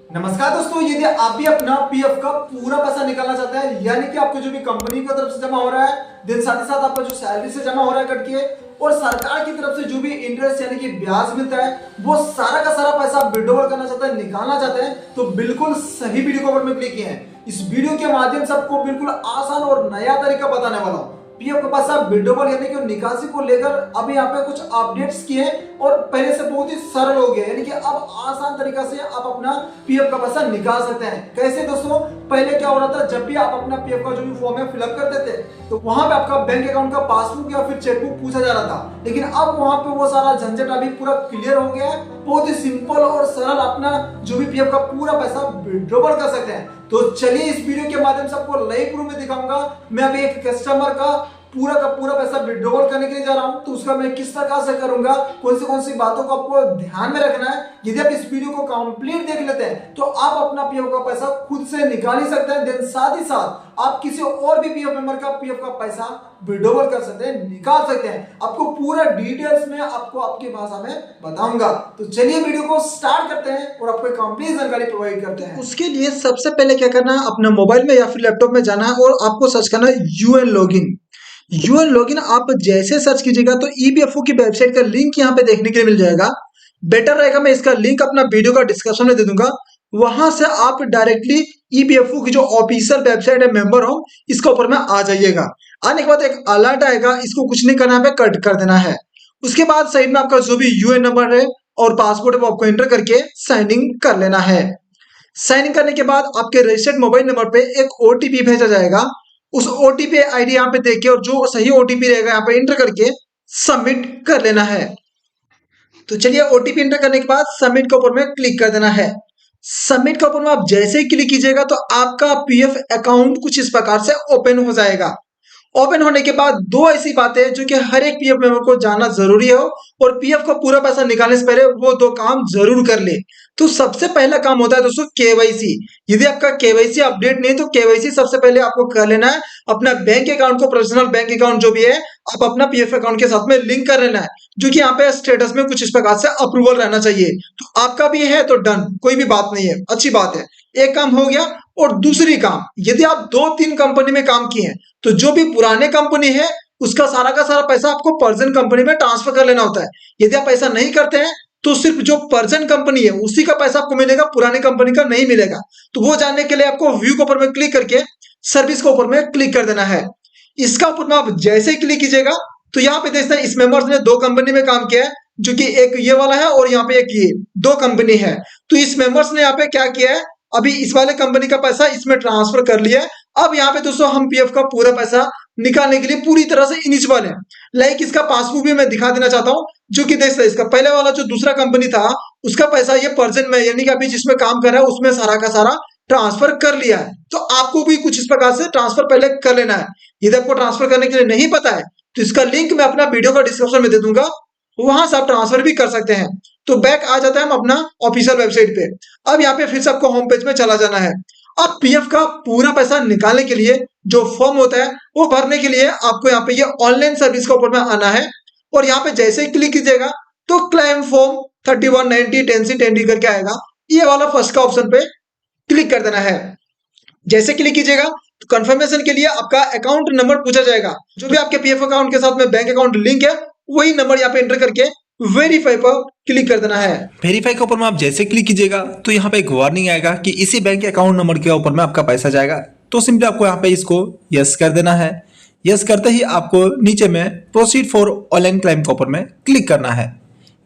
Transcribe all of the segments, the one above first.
नमस्कार दोस्तों, यदि आप भी अपना पीएफ का पूरा पैसा निकालना चाहते हैं, यानी कि आपको जो भी कंपनी की तरफ से जमा हो रहा है, दिन साथ ही साथ आपका जो सैलरी से जमा हो रहा है कट के, और सरकार की तरफ से जो भी इंटरेस्ट यानी कि ब्याज मिलता है, वो सारा का सारा पैसा विड्रॉल करना चाहते हैं, निकालना चाहते हैं, तो बिल्कुल सही वीडियो के ऊपर में क्लिक किए हैं। इस वीडियो के माध्यम से आपको बिल्कुल आसान और नया तरीका बताने वाला हूं। पीएफ के पैसा विड्रॉल यानी कि निकासी को लेकर अभी यहाँ पे कुछ अपडेट्स किए हैं और पहले से बहुत ही सरल हो गया, यानी कि अब आसान तरीका से आप अपना पीएफ का पैसा निकाल सकते हैं। कैसे दोस्तों, पहले क्या हो रहा था, जब भी आप अपना पीएफ का जो भी फॉर्म है फिलअप करते थे तो वहां पे आपका बैंक अकाउंट का पासबुक या फिर चेकबुक पूछा जा रहा था, लेकिन अब वहां पे वो सारा झंझट अभी पूरा क्लियर हो गया है। बहुत ही सिंपल और सरल अपना जो भी पीएफ का पूरा पैसा विड्रॉल कर सकते हैं। तो चलिए इस वीडियो के माध्यम से आपको लाइव प्रूफ में दिखाऊंगा। मैं अभी एक कस्टमर का पूरा पैसा विड्रॉल करने के लिए जा रहा हूं, तो उसका मैं किस प्रकार से करूंगा, कौन सी बातों को आपको ध्यान में रखना है। यदि आप इस वीडियो को कंप्लीट देख लेते हैं तो आप अपना पीएफ का पैसा खुद से निकाल ही सकते हैं। देन साथ ही साथ आप किसी और भी पीएफ मेंबर का पीएफ का पैसा विड्रॉल कर सकते हैं, निकाल सकते हैं। आपको पूरा डिटेल्स में आपको आपकी भाषा में बताऊंगा। तो चलिए वीडियो को स्टार्ट करते हैं और आपको कंप्लीट जानकारी प्रोवाइड करते हैं। उसके लिए सबसे पहले क्या करना है, अपने मोबाइल में या फिर लैपटॉप में जाना है और आपको सर्च करना है यूएन लॉगिन। यूएन लॉगिन आप जैसे सर्च कीजिएगा तो ईपीएफओ की वेबसाइट का लिंक यहाँ पे देखने के लिए मिल जाएगा। बेटर रहेगा मैं इसका लिंक अपना वीडियो का डिस्क्रिप्शन में दे दूंगा, वहां से आप डायरेक्टली ईपीएफओ की जो ऑफिशियल वेबसाइट है मेंबर होम, इसके ऊपर में आ जाइएगा। आने के बाद एक अलर्ट आएगा, इसको कुछ नहीं करना है, कट कर देना है। उसके बाद साइड में आपका जो भी यूएन नंबर है और पासवर्ड है वो आपको एंटर करके साइन इन कर लेना है। साइन इन करने के बाद आपके रजिस्टर्ड मोबाइल नंबर पे एक ओटीपी भेजा जाएगा। उस ओटीपी आईडी यहाँ पे देख के और जो सही ओटीपी रहेगा यहाँ पे एंटर करके सबमिट कर लेना है। तो चलिए ओटीपी एंटर करने के बाद सबमिट के ऊपर में क्लिक कर देना है। सबमिट के ऊपर में आप जैसे ही क्लिक कीजिएगा तो आपका पीएफ अकाउंट कुछ इस प्रकार से ओपन हो जाएगा। ओपन होने के बाद दो ऐसी बातें हैं जो कि हर एक पीएफ मेंबर को जानना जरूरी है और पीएफ का पूरा पैसा निकालने से पहले वो दो काम जरूर कर ले। तो सबसे पहला काम होता है दोस्तों केवाईसी। यदि आपका केवाईसी अपडेट नहीं तो केवाईसी सबसे पहले आपको कर लेना है। अपना बैंक अकाउंट को, पर्सनल बैंक अकाउंट जो भी है, आप अपना पीएफ अकाउंट के साथ में लिंक कर लेना है, जो कि यहाँ पे स्टेटस में कुछ इस प्रकार से अप्रूवल रहना चाहिए। तो आपका भी है तो डन, कोई भी बात नहीं है, अच्छी बात है। एक काम हो गया। और दूसरी काम, यदि आप 2-3 कंपनी में काम किए हैं तो जो भी पुराने कंपनी है उसका सारा का सारा पैसा आपको पर्सन कंपनी में ट्रांसफर कर लेना होता है। यदि आप ऐसा नहीं करते हैं तो सिर्फ जो पर्सन कंपनी है उसी का पैसा आपको मिलेगा, पुरानी कंपनी का नहीं मिलेगा। तो वो जानने के लिए आपको व्यू के ऊपर में क्लिक करके सर्विस के ऊपर में क्लिक कर देना है। इसका ऊपर में आप जैसे ही क्लिक कीजिएगा तो यहाँ पे देखते हैं इस मेंबर्स ने 2 कंपनी में काम किया है, जो कि एक ये वाला है और यहाँ पे एक ये 2 कंपनी है। तो इस मेंबर्स ने यहाँ पे क्या किया है, अभी इस वाले कंपनी का पैसा इसमें ट्रांसफर कर लिया है। अब यहाँ पे दोस्तों हम पीएफ का पूरा पैसा निकालने के लिए पूरी तरह से इलिजिबल है। लाइक इसका पासबुक भी मैं दिखा देना चाहता हूँ, जो कि देख सकते इसका पहले वाला जो दूसरा कंपनी था उसका पैसा ये पर्सन में, यानी कि अभी जिसमें काम कर रहा है उसमें सारा का सारा ट्रांसफर कर लिया है। तो आपको भी कुछ इस प्रकार से ट्रांसफर पहले कर लेना है। यदि आपको ट्रांसफर करने के लिए नहीं पता है तो इसका लिंक मैं अपना वीडियो का डिस्क्रिप्शन में दे दूंगा, वहां से आप ट्रांसफर भी कर सकते हैं। तो बैक आ जाता है हम अपना ऑफिशियल वेबसाइट पे। अब यहाँ पे फिर से आपको होम पेज में चला जाना है। अब पीएफ का पूरा पैसा निकालने के लिए जो फॉर्म होता है वो भरने के लिए आपको यहाँ पे ये ऑनलाइन सर्विस के ऊपर में आना है और यहाँ पे जैसे ही क्लिक कीजिएगा तो क्लेम फॉर्म 3190 10C 10D करके आएगा। ये वाला फर्स्ट का ऑप्शन पे क्लिक कर देना है। जैसे क्लिक कीजिएगा तो कंफर्मेशन के लिए आपका अकाउंट नंबर पूछा जाएगा। जो भी आपके पीएफ अकाउंट के साथ में बैंक अकाउंट लिंक है वही नंबर यहाँ पे एंटर करके वेरीफाई पर क्लिक कर देना है। वेरीफाई के ऊपर में आप जैसे क्लिक कीजिएगा तो यहाँ पे एक वार्निंग आएगा कि इसी बैंक के अकाउंट नंबर के ऊपर में आपका पैसा जाएगा। तो सिंपली आपको यहाँ पे इसको यस कर देना है। यस करते ही आपको नीचे में प्रोसीड फॉर ऑनलाइन क्लेम के ऊपर में क्लिक करना है।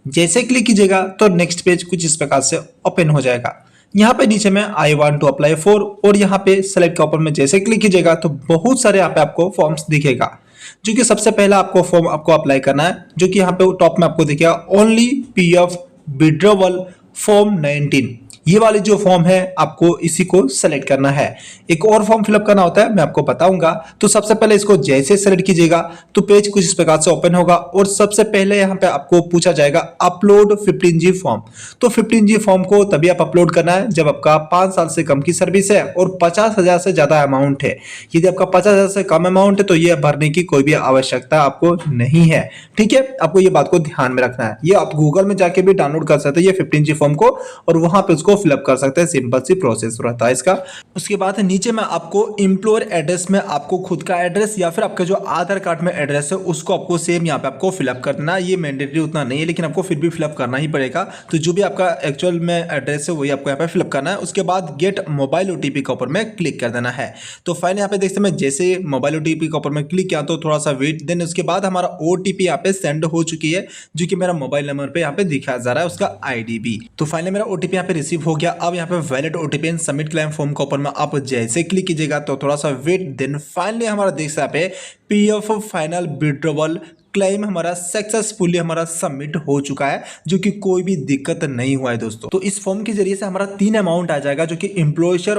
जैसे क्लिक कीजिएगा तो नेक्स्ट पेज कुछ इस प्रकार से ओपन हो जाएगा। यहाँ पे नीचे में I want to apply for और यहाँ पे सेलेक्ट के ऊपर में जैसे क्लिक कीजिएगा तो बहुत सारे यहाँ पे आपको फॉर्म्स दिखेगा, जो कि सबसे पहला आपको फॉर्म आपको अप्लाई करना है, जो कि यहाँ पे टॉप में आपको दिखेगा ओनली पीएफ विड्रॉवल फॉर्म 19। ये वाली जो फॉर्म है आपको इसी को सेलेक्ट करना है। एक और फॉर्म फिलअप करना होता है, मैं आपको बताऊंगा। तो सबसे पहले इसको जैसे सेलेक्ट कीजिएगा तो पेज कुछ इस प्रकार से ओपन होगा और सबसे पहले यहाँ पे आपको पूछा जाएगा अपलोड 15G फॉर्म। तो 15G फॉर्म को तभी आप अपलोड करना है जब आपका 5 साल से कम की सर्विस है और 50,000 से ज्यादा अमाउंट है। यदि आपका 50,000 से कम अमाउंट है तो ये भरने की कोई भी आवश्यकता आपको नहीं है। ठीक है, आपको ये बात को ध्यान में रखना है। ये आप गूगल में जाके भी डाउनलोड कर सकते हैं ये 15G फॉर्म को और वहां पे उसको इसको फिलअप कर सकते हैं। सिंपल सी प्रोसेस रहता है इसका। उसके बाद नीचे में आपको एम्प्लॉयर एड्रेस में आपको खुद का एड्रेस या फिर आपका जो आधार कार्ड में एड्रेस है उसको आपको सेम यहाँ पे आपको फिलअप करना है। ये मैंडेटरी उतना नहीं है, लेकिन आपको फिर भी फिलअप करना ही पड़ेगा। तो जो भी आपका एक्चुअल में एड्रेस है वही आपको यहाँ पे फिलअप करना है। उसके बाद गेट मोबाइल ओटीपी के ऊपर में क्लिक कर देना है। तो फाइनली यहाँ पे देखते हैं, मैं जैसे मोबाइल ओटीपी के ऊपर में क्लिक किया तो थोड़ा सा वेट, देन उसके बाद हमारा ओटीपी यहाँ पे सेंड हो चुकी है, जो कि मेरा मोबाइल नंबर पे यहाँ पे दिखाया जा रहा है, उसका आईडी भी। तो फाइनली मेरा ओटीपी यहाँ पे रिसीव हो गया। अब यहाँ पे valid OTP and submit claim form के ऊपर में आप जैसे क्लिक कीजिएगा तो थोड़ा सा वेट, देन फाइनली हमारा देख सकते हैं यहाँ पे पीएफ फाइनल विड्रॉवल क्लेम हमारा सक्सेसफुली हमारा सबमिट हो चुका है, जो कि कोई भी दिक्कत नहीं हुआ है दोस्तों। तो इस फॉर्म के जरिए से हमारा 3 अमाउंट आ जाएगा, जो कि एम्प्लॉयर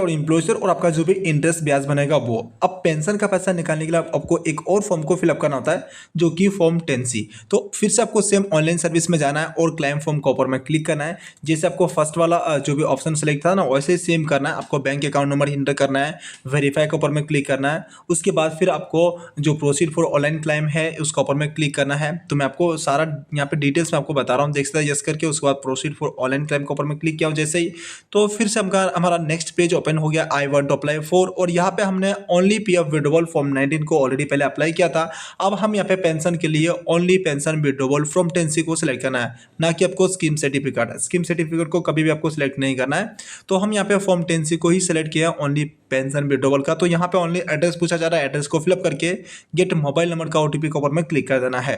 और आपका जो भी इंटरेस्ट ब्याज बनेगा वो। अब पेंशन का पैसा निकालने के लिए आपको एक और फॉर्म को फिलअप करना होता है, जो कि फॉर्म 10C। तो फिर से आपको सेम ऑनलाइन सर्विस में जाना है और क्लेम फॉर्म के ऊपर में क्लिक करना है। जैसे आपको फर्स्ट वाला जो भी ऑप्शन सेलेक्ट था ना, वैसे ही सेम करना है। आपको बैंक अकाउंट नंबर इंटर करना है, वेरीफाई के ऊपर में क्लिक करना है। उसके बाद फिर आपको जो प्रोसीड फॉर ऑनलाइन क्लेम है उसके ऊपर में क्लिक करना है। तो मैं आपको सारा यहाँ पे डिटेल्स में आपको बता रहा हूँ, देख सकते हैं। यस करके उसके बाद प्रोसीड फॉर ऑनलाइन क्लेम के ऊपर में क्लिक किया हूँ जैसे ही, तो फिर से हमारा नेक्स्ट पेज ओपन हो गया, I want to apply for. और यहाँ पे हमने ओनली पीएफ विड्रॉवल फॉर्म 19 को ऑलरेडी पहले अप्लाई किया था। अब हम यहाँ पे पेंशन के लिए only pension withdrawal from 10C को सिलेक्ट करना है, ना कि आपको स्कीम सर्टिफिकेट। स्कीम सर्टिफिकेट को कभी भी आपको सिलेक्ट नहीं करना है। तो हम यहाँ पे फॉर्म 10C को ही सिलेक्ट किया ओनली पेंशन विड्रॉवल का। तो यहाँ पे ओनली एड्रेस पूछा जा रहा है, एड्रेस को फिलअप करके गेट मोबाइल नंबर का ओटीपी के ऊपर में क्लिक कर देना है।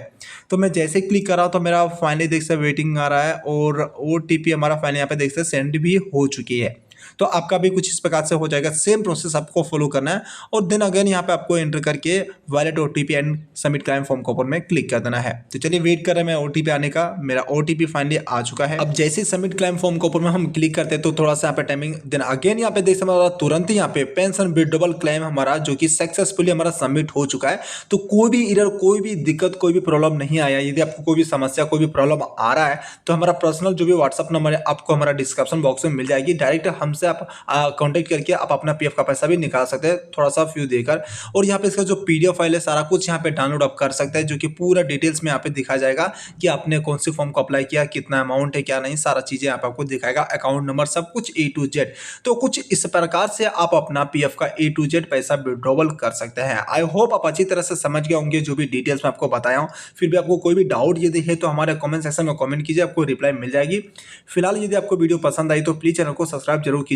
तो मैं जैसे क्लिक कर रहा हूँ तो मेरा फाइनली देख सकते वेटिंग आ रहा है और ओटीपी हमारा फाइनली यहाँ पे देख सकते सेंड भी हो चुकी है। तो आपका भी कुछ इस प्रकार से हो जाएगा। सेम प्रोसेस आपको फॉलो करना है और देन अगेन यहाँ पे आपको एंटर करके valid OTP and submit claim form के ऊपर में क्लिक कर देना है। तो चलिए वेट कर रहे हैं मैं ओटीपी आने का। मेरा ओटीपी फाइनली आ चुका है। अब जैसे सबमिट क्लेम फॉर्म के ऊपर में हम क्लिक करते हैं तो थोड़ा सा यहाँ पे टाइमिंग, देन अगेन यहाँ पे देख सकते हैं तुरंत ही यहाँ पे पेंशन विड्रॉवल क्लेम हमारा जो कि सक्सेसफुली हमारा सबमिट हो चुका है। तो कोई भी एरर, कोई भी दिक्कत, कोई भी प्रॉब्लम नहीं आया। यदि आपको कोई भी समस्या, कोई भी प्रॉब्लम आ रहा है तो हमारा पर्सनल जो भी व्हाट्सअप नंबर है आपको हमारा डिस्क्रिप्शन बॉक्स में मिल जाएगी। डायरेक्ट हमसे आप कांटेक्ट करके आप अपना पीएफ का पैसा भी निकाल सकते हैं, थोड़ा सा फ्यू देकर। और यहाँ पे इसका जो पीडीएफ फाइल है सारा कुछ यहाँ पे डाउनलोड आप कर सकते हैं, जो कि पूरा डिटेल्स में यहाँ पे दिखाया जाएगा कि आपने कौन सी फॉर्म को अप्लाई किया, कितना अमाउंट है, क्या नहीं, सारा चीजें यहाँ पे आपको दिखाएगा, अकाउंट नंबर सब कुछ A to Z। तो कुछ इस प्रकार से आप अपना पीएफ का A to Z पैसा विड्रॉवल कर सकते हैं। आई होप आप अच्छी तरह से समझ गए होंगे जो भी डिटेल्स में आपको बताया हूँ। फिर भी आपको कोई भी डाउट यदि है तो हमारे कमेंट सेक्शन में कमेंट कीजिए, आपको रिप्लाई मिल जाएगी। फिलहाल यदि आपको वीडियो पसंद आई तो प्लीज चैनल को सब्सक्राइब जरूर कीजिएगा।